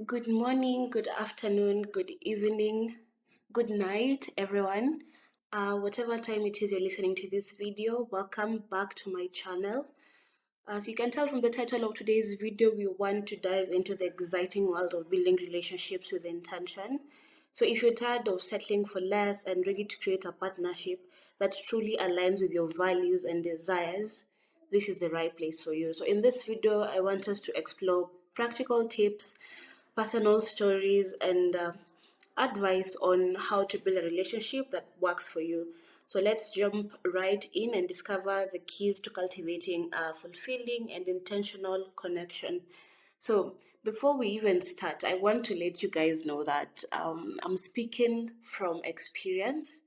Good morning, good afternoon, good evening, good night, everyone. Whatever time it is you're listening to this video, welcome back to my channel. As you can tell from the title of today's video, we want to dive into the exciting world of building relationships with intention. So, if you're tired of settling for less and ready to create a partnership that truly aligns with your values and desires, this is the right place for you. So, in this video, I want us to explore practical tips, personal stories, and advice on how to build a relationship that works for you. So let's jump right in and discover the keys to cultivating a fulfilling and intentional connection. So before we even start, I want to let you guys know that I'm speaking from experience.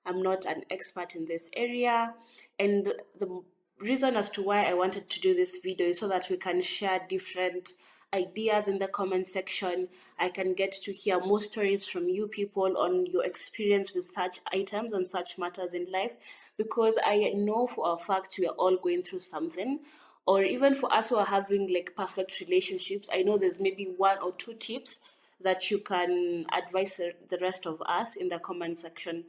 I'm not an expert in this area, and the reason as to why I wanted to do this video is so that we can share different ideas in the comment section. I can get to hear more stories from you people on your experience with such items and such matters in life, because I know for a fact we are all going through something. Or even for us who are having like perfect relationships, I know there's maybe one or two tips that you can advise the rest of us in the comment section.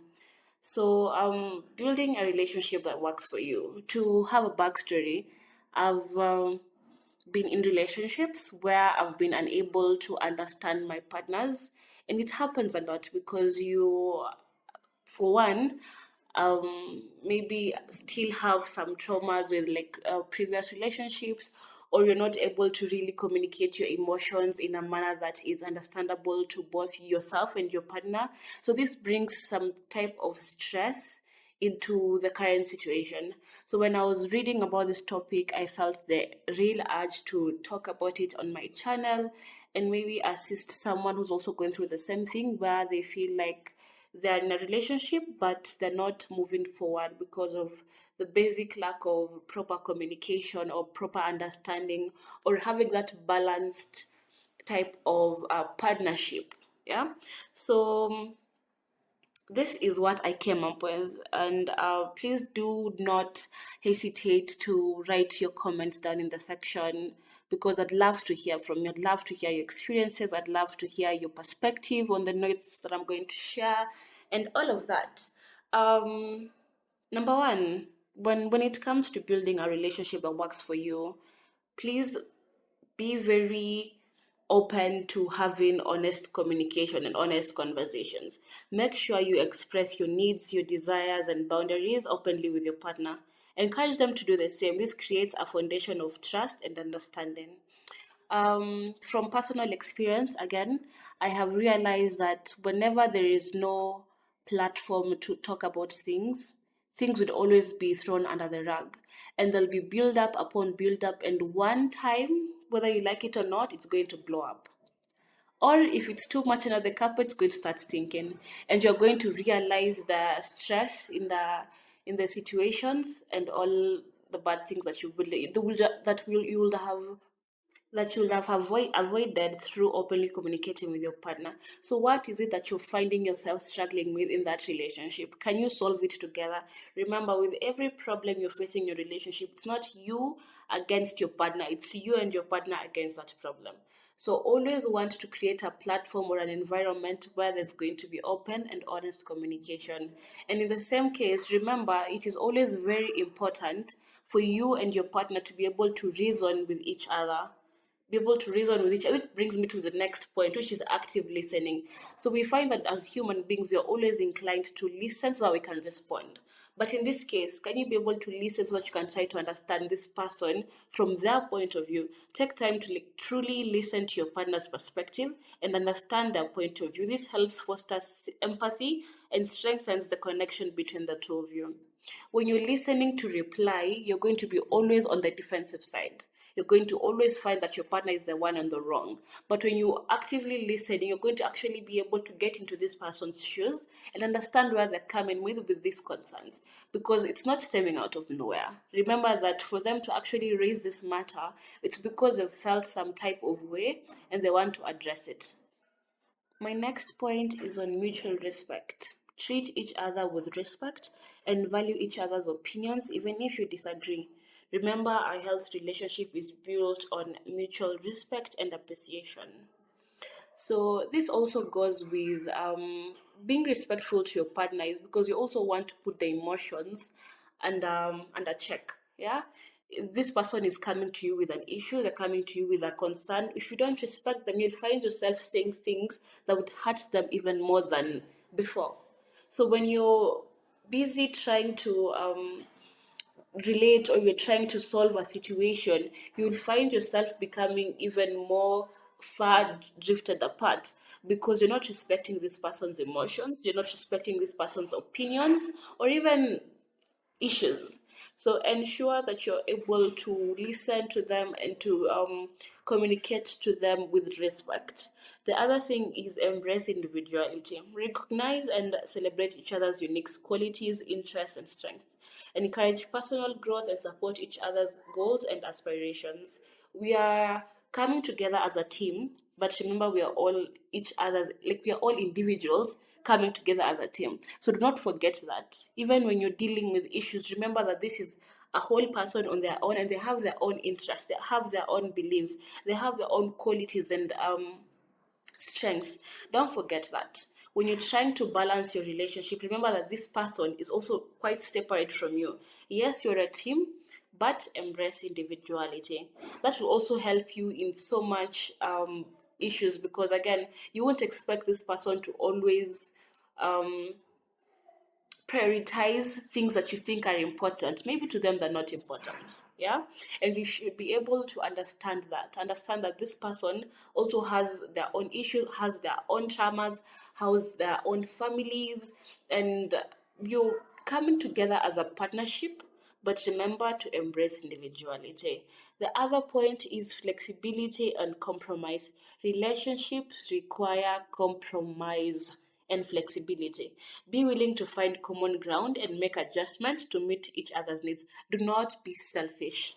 So, building a relationship that works for you. To have a backstory, I've been in relationships where I've been unable to understand my partners, and it happens a lot because you, for one, maybe still have some traumas with like previous relationships, or you're not able to really communicate your emotions in a manner that is understandable to both yourself and your partner. So this brings some type of stress into the current situation. So when I was reading about this topic, I felt the real urge to talk about it on my channel and maybe assist someone who's also going through the same thing, where they feel like they're in a relationship but they're not moving forward because of the basic lack of proper communication or proper understanding, or having that balanced type of partnership. Yeah. So this is what I came up with, and please do not hesitate to write your comments down in the section, because I'd love to hear from you. I'd love to hear your experiences. I'd love to hear your perspective on the notes that I'm going to share, and all of that. Number one, when it comes to building a relationship that works for you, please be very open to having honest communication and honest conversations. Make sure you express your needs, your desires, and boundaries openly with your partner. Encourage them to do the same. This creates a foundation of trust and understanding. From personal experience, again, I have realized that whenever there is no platform to talk about things would always be thrown under the rug. And there'll be build up upon build up, and one time, whether you like it or not, it's going to blow up. Or if it's too much under the carpet, it's going to start stinking. And you're going to realize the stress in the situations and all the bad things that you will have avoided through openly communicating with your partner. So, what is it that you're finding yourself struggling with in that relationship? Can you solve it together? Remember, with every problem you're facing in your relationship, it's not you against your partner, it's you and your partner against that problem. So, always want to create a platform or an environment where there's going to be open and honest communication. And in the same case, remember, it is always very important for you and your partner to be able to reason with each other, be able to reason with each other. Which brings me to the next point, which is active listening. So we find that as human beings, we are always inclined to listen so that we can respond. But in this case, can you be able to listen so that you can try to understand this person from their point of view? Take time to truly listen to your partner's perspective and understand their point of view. This helps foster empathy and strengthens the connection between the two of you. When you're listening to reply, you're going to be always on the defensive side. You're going to always find that your partner is the one on the wrong. But when you actively listen, you're going to actually be able to get into this person's shoes and understand where they're coming with these concerns, because it's not stemming out of nowhere. Remember that for them to actually raise this matter, it's because they've felt some type of way and they want to address it. My next point is on mutual respect. Treat each other with respect and value each other's opinions, even if you disagree. Remember, a healthy relationship is built on mutual respect and appreciation. So this also goes with being respectful to your partners, because you also want to put the emotions and under check. Yeah, this person is coming to you with an issue, they're coming to you with a concern. If you don't respect them, you'll find yourself saying things that would hurt them even more than before. So when you're busy trying to relate, or you're trying to solve a situation, you'll find yourself becoming even more far drifted apart, because you're not respecting this person's emotions, you're not respecting this person's opinions, or even issues. So ensure that you're able to listen to them and to communicate to them with respect. The other thing is embrace individuality. Recognize and celebrate each other's unique qualities, interests, and strengths. Encourage personal growth and support each other's goals and aspirations. We are coming together as a team, but remember we are all each other's, like we are all individuals coming together as a team. So do not forget that. Even when you're dealing with issues, remember that this is a whole person on their own, and they have their own interests, they have their own beliefs, they have their own qualities and strengths. Don't forget that. When you're trying to balance your relationship, remember that this person is also quite separate from you. Yes, you're a team, but embrace individuality. That will also help you in so much issues, because again, you won't expect this person to always um, prioritize things that you think are important. Maybe to them they're not important. Yeah, and you should be able to understand that this person also has their own issues, has their own traumas, has their own families, and you're coming together as a partnership, but remember to embrace individuality. The other point is flexibility and compromise. Relationships require compromise and flexibility. Be willing to find common ground and make adjustments to meet each other's needs. Do not be selfish.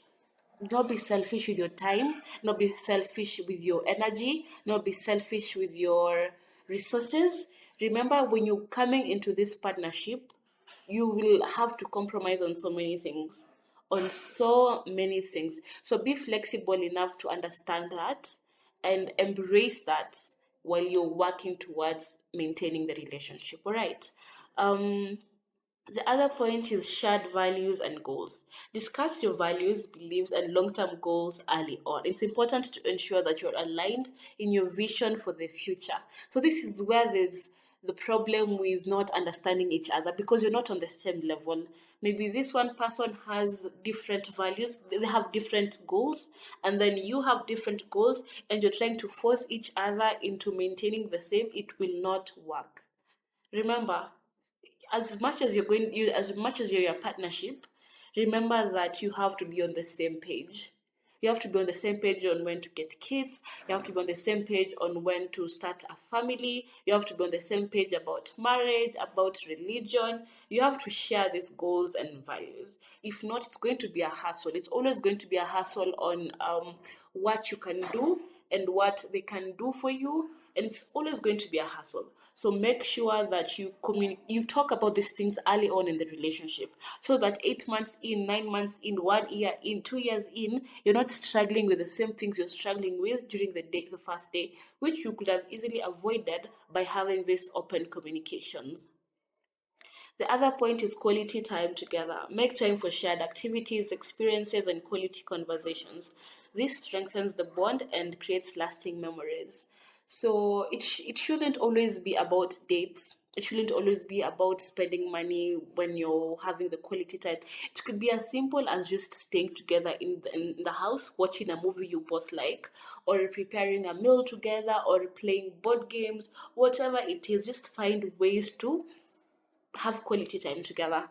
Do not be selfish with your time, not be selfish with your energy, not be selfish with your resources. Remember, when you're coming into this partnership, you will have to compromise on so many things. On so many things. So be flexible enough to understand that and embrace that while you're working towards maintaining the relationship. All right. Um, the other point is shared values and goals. Discuss your values, beliefs, and long term goals early on. It's important to ensure that you're aligned in your vision for the future. So, this is where there's the problem with not understanding each other, because you're not on the same level. Maybe this one person has different values, they have different goals, and then you have different goals, and you're trying to force each other into maintaining the same. It will not work. Remember, as much as you're a partnership, remember that you have to be on the same page. You have to be on the same page on when to get kids. You have to be on the same page on when to start a family. You have to be on the same page about marriage, about religion. You have to share these goals and values. If not, it's going to be a hassle. It's always going to be a hassle on what you can do and what they can do for you, and it's always going to be a hassle. So make sure that you talk about these things early on in the relationship, so that 8 months in, 9 months in, 1 year in, 2 years in, you're not struggling with the same things you're struggling with during the first day, which you could have easily avoided by having these open communications. The other point is quality time together. Make time for shared activities, experiences, and quality conversations. This strengthens the bond and creates lasting memories. So it shouldn't always be about dates. It shouldn't always be about spending money when you're having the quality time. It could be as simple as just staying together in the house, watching a movie you both like, or preparing a meal together, or playing board games, whatever it is. Just find ways to have quality time together.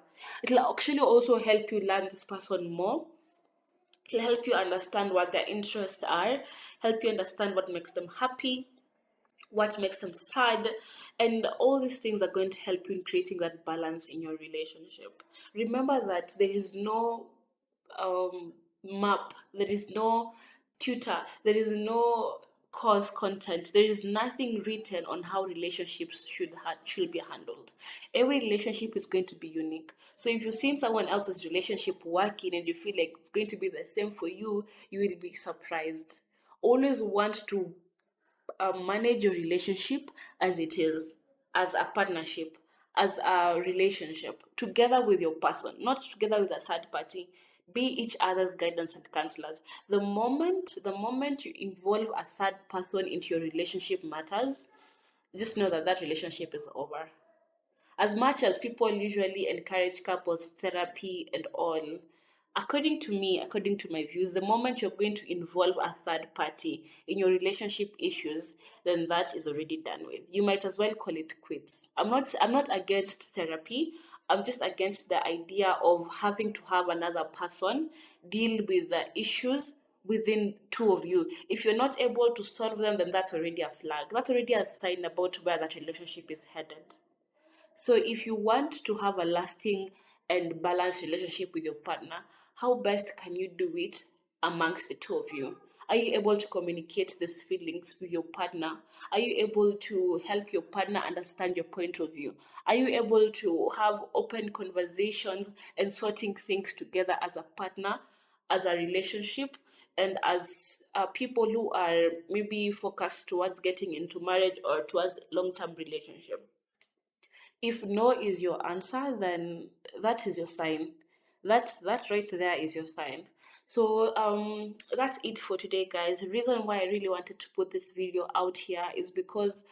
It'll actually also help you learn this person more. It'll help you understand what their interests are, help you understand what makes them happy, what makes them sad, and all these things are going to help you in creating that balance in your relationship. Remember that there is no map, there is no tutor, there is no course content, there is nothing written on how relationships should be handled. Every relationship is going to be unique. So if you've seen someone else's relationship working and you feel like it's going to be the same for you, you will be surprised. Always want to manage your relationship as it is, as a partnership, as a relationship, together with your person, not together with a third party. Be each other's guidance and counselors. The moment you involve a third person into your relationship matters, just know that that relationship is over. As much as people usually encourage couples therapy and all, according to me, according to my views, the moment you're going to involve a third party in your relationship issues, then that is already done with. You might as well call it quits. I'm not against therapy. I'm just against the idea of having to have another person deal with the issues within two of you. If you're not able to solve them, then that's already a flag. That's already a sign about where that relationship is headed. So, if you want to have a lasting and balanced relationship with your partner, how best can you do it amongst the two of you? Are you able to communicate these feelings with your partner? Are you able to help your partner understand your point of view? Are you able to have open conversations and sorting things together as a partner, as a relationship, and as people who are maybe focused towards getting into marriage or towards long-term relationship? If no is your answer, then that is your sign. That right there is your sign. So that's it for today, guys. The reason why I really wanted to put this video out here is because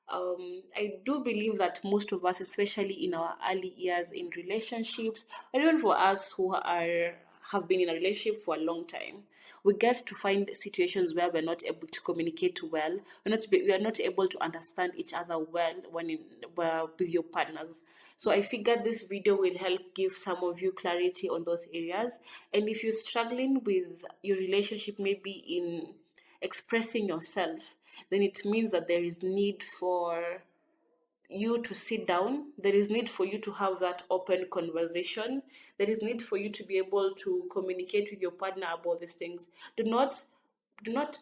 I do believe that most of us, especially in our early years in relationships, or even for us who are have been in a relationship for a long time, we get to find situations where we're not able to communicate well. We are not able to understand each other well when with your partners. So I figured this video will help give some of you clarity on those areas. And if you're struggling with your relationship, maybe in expressing yourself, then it means that there is need for you to sit down. There is need for you to have that open conversation. There is need for you to be able to communicate with your partner about these things. Do not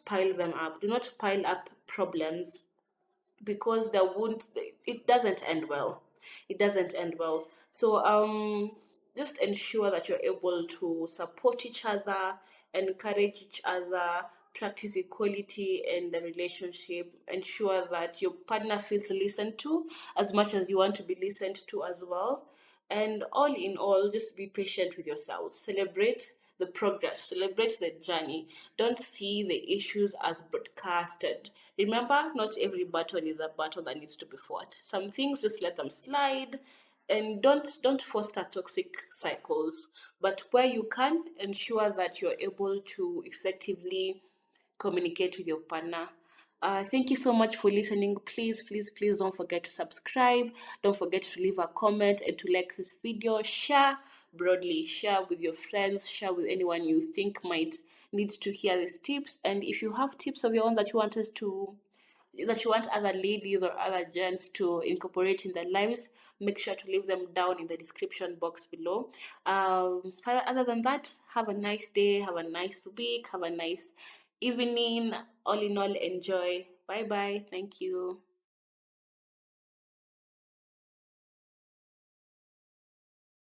pile them up. Do not pile up problems, because there won't it doesn't end well. It doesn't end well. So just ensure that you're able to support each other, encourage each other, practice equality in the relationship, ensure that your partner feels listened to as much as you want to be listened to as well. And all in all, just be patient with yourselves. Celebrate the progress, celebrate the journey. Don't see the issues as broadcasted. Remember, not every battle is a battle that needs to be fought. Some things, just let them slide, and don't foster toxic cycles. But where you can, ensure that you're able to effectively communicate with your partner. Thank you so much for listening. Please, please, please don't forget to subscribe. Don't forget to leave a comment and to like this video. Share broadly, share with your friends, share with anyone you think might need to hear these tips. And if you have tips of your own that you want other ladies or other gents to incorporate in their lives, make sure to leave them down in the description box below. Other than that, have a nice day, have a nice week, have a nice evening. All in all, enjoy. Bye bye. Thank you.